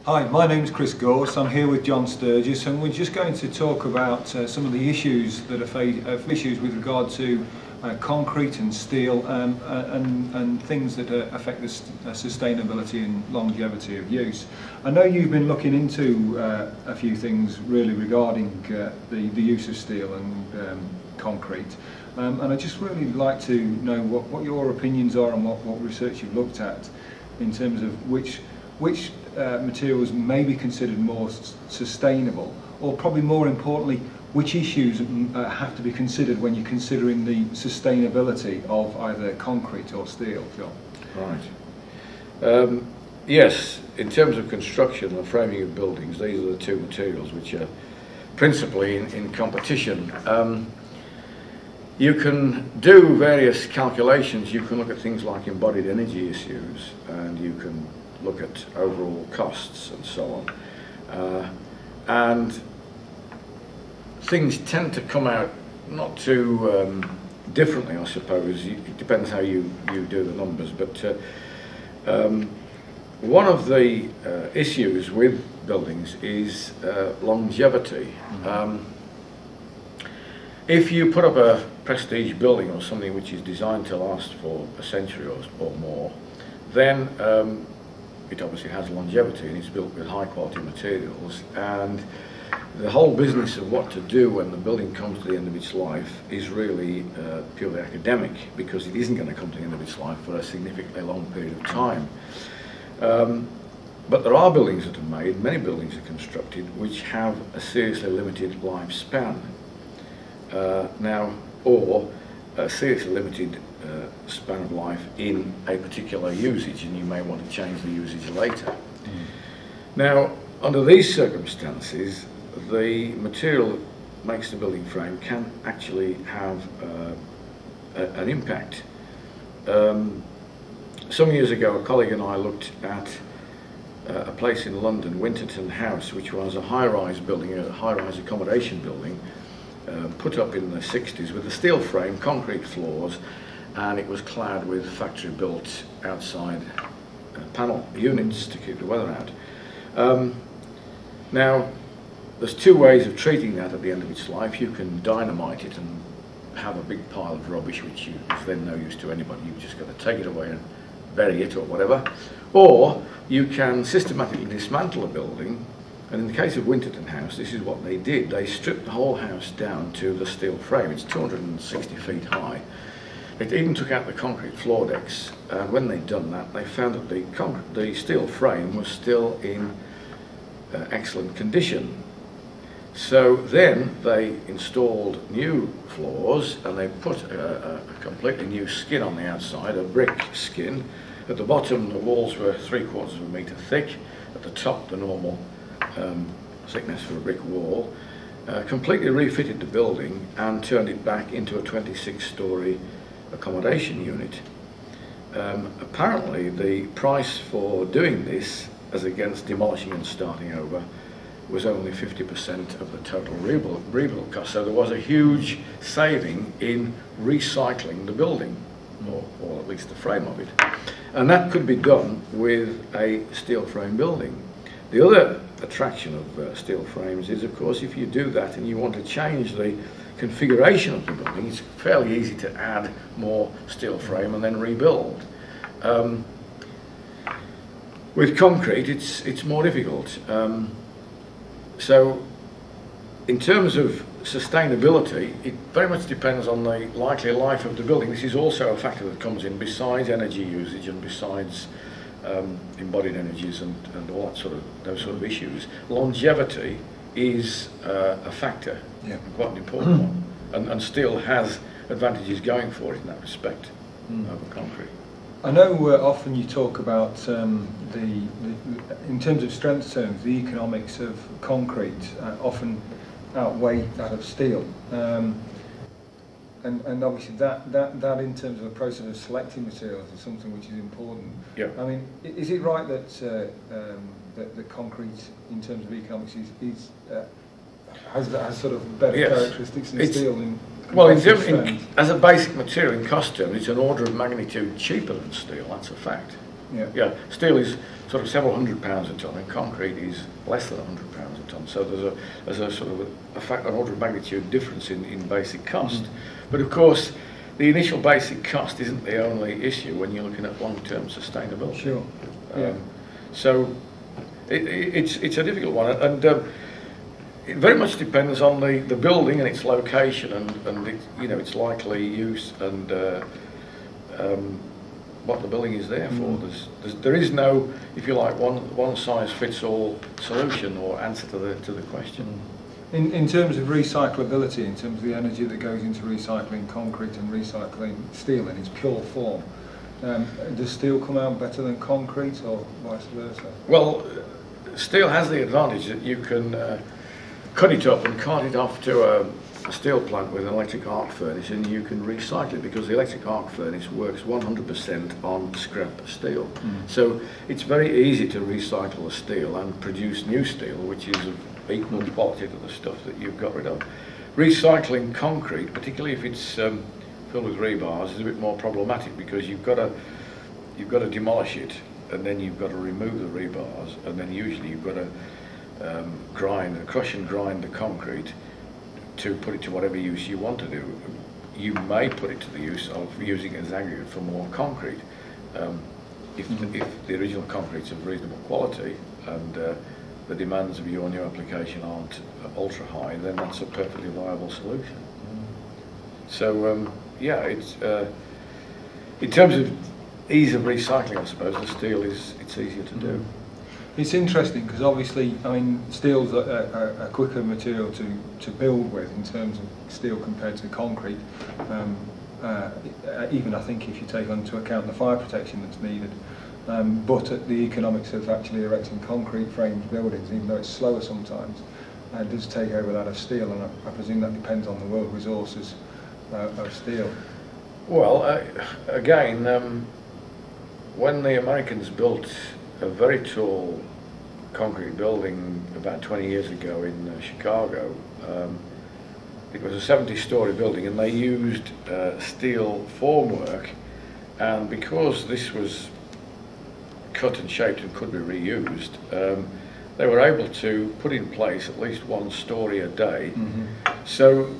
Hi, my name's Chris Gorse. I'm here with John Sturgis, and we're just going to talk about some of the issues that are issues with regard to concrete and steel and things that affect the sustainability and longevity of use. I know you've been looking into a few things really regarding the use of steel and concrete, and I'd just really like to know what your opinions are and what research you've looked at in terms of which materials may be considered more sustainable, or probably more importantly, which issues have to be considered when you're considering the sustainability of either concrete or steel, John? Right. Yes, in terms of construction and framing of buildings, these are the two materials which are principally in competition. You can do various calculations. You can look at things like embodied energy issues, and you can look at overall costs and so on. And things tend to come out not too differently, I suppose. It depends how you do the numbers. But one of the issues with buildings is longevity. If you put up a prestige building or something which is designed to last for a century or more, then it obviously has longevity, and it's built with high quality materials, and the whole business of what to do when the building comes to the end of its life is really purely academic, because it isn't going to come to the end of its life for a significantly long period of time. But there are buildings that are made, many buildings are constructed, which have a seriously limited lifespan. Or a seriously limited span of life in a particular usage, and you may want to change the usage later. Now, under these circumstances, the material that makes the building frame can actually have an impact. Some years ago, a colleague and I looked at a place in London, Winterton House, which was a high-rise building, a high-rise accommodation building, put up in the 60s with a steel frame, concrete floors, and it was clad with factory-built outside panel units to keep the weather out. Now, there's two ways of treating that at the end of its life. You can dynamite it and have a big pile of rubbish which is then no use to anybody. You've just got to take it away and bury it or whatever. Or you can systematically dismantle a building. And in the case of Winterton House, this is what they did. They stripped the whole house down to the steel frame. It's 260 feet high. It even took out the concrete floor decks, and when they'd done that, they found that the steel frame was still in excellent condition. So then they installed new floors, and they put a completely new skin on the outside, a brick skin. At the bottom, the walls were 3/4 of a metre thick. At the top, the normal thickness for a brick wall, completely refitted the building and turned it back into a 26-storey accommodation unit. Apparently the price for doing this, as against demolishing and starting over, was only 50% of the total rebuild cost. So there was a huge saving in recycling the building, or at least the frame of it. And that could be done with a steel frame building. The other attraction of steel frames is, of course, if you do that and you want to change the configuration of the building, it's fairly easy to add more steel frame and then rebuild. With concrete, it's more difficult. So in terms of sustainability, it very much depends on the likely life of the building. This is also a factor that comes in besides energy usage and besides embodied energies and all that those sort of issues. Longevity is a factor, quite an important one, and steel has advantages going for it in that respect over concrete. I know often you talk about in terms of strength terms, the economics of concrete often outweigh that of steel. And obviously that in terms of the process of selecting materials is something which is important. Yeah. I mean, is it right that that the concrete in terms of economics has sort of better characteristics than steel in well, as a basic material in cost terms, it's an order of magnitude cheaper than steel. That's a fact. Yeah. Steel is sort of several £100 a tonne, and concrete is less than £100 a tonne. So there's a sort of an order of magnitude difference in basic cost. But of course, the initial basic cost isn't the only issue when you're looking at long-term sustainability. Sure. So it's a difficult one, and it very much depends on the building and its location and its likely use and what the building is there for. There is no, if you like, one size fits all solution or answer to the question. In terms of recyclability, in terms of the energy that goes into recycling concrete and recycling steel in its pure form, does steel come out better than concrete or vice versa? Well, steel has the advantage that you can cut it up and cart it off to a steel plant with an electric arc furnace, and you can recycle it because the electric arc furnace works 100% on scrap steel. So it's very easy to recycle the steel and produce new steel, which is of equal quality to the stuff that you've got rid of. Recycling concrete, particularly if it's filled with rebars, is a bit more problematic because you've got to demolish it, and then you've got to remove the rebars, and then usually you've got to crush and grind the concrete to put it to whatever use you want to do. You may put it to the use of using it as aggregate for more concrete if the original concrete's of reasonable quality and the demands of your new application aren't ultra high, then that's a perfectly viable solution. So it's in terms of ease of recycling, I suppose the steel it's easier to do. It's interesting because obviously, I mean, steel's a quicker material to build with in terms of steel compared to concrete. Even I think if you take into account the fire protection that's needed. But the economics of actually erecting concrete framed buildings, even though it's slower sometimes, does take over that of steel, and I presume that depends on the world resources of steel. Well, again, when the Americans built a very tall concrete building about 20 years ago in Chicago, it was a 70-story building, and they used steel formwork, and because this was cut and shaped and could be reused, they were able to put in place at least one story a day. So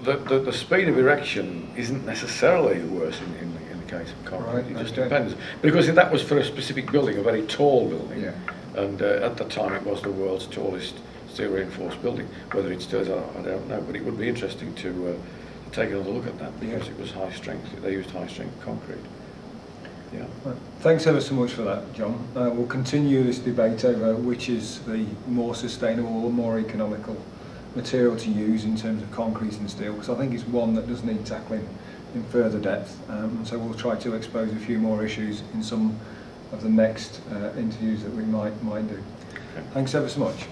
the speed of erection isn't necessarily worse in the case of concrete. It just depends, because that was for a specific building, a very tall building, and at the time it was the world's tallest steel reinforced building. Whether it still is, I don't know, but it would be interesting to take another look at that, because it was high strength. They used high strength concrete. Yeah. Right. Thanks ever so much for that, John. We'll continue this debate over which is the more sustainable or more economical material to use in terms of concrete and steel, because I think it's one that does need tackling in further depth. So we'll try to expose a few more issues in some of the next interviews that we might do. Okay. Thanks ever so much.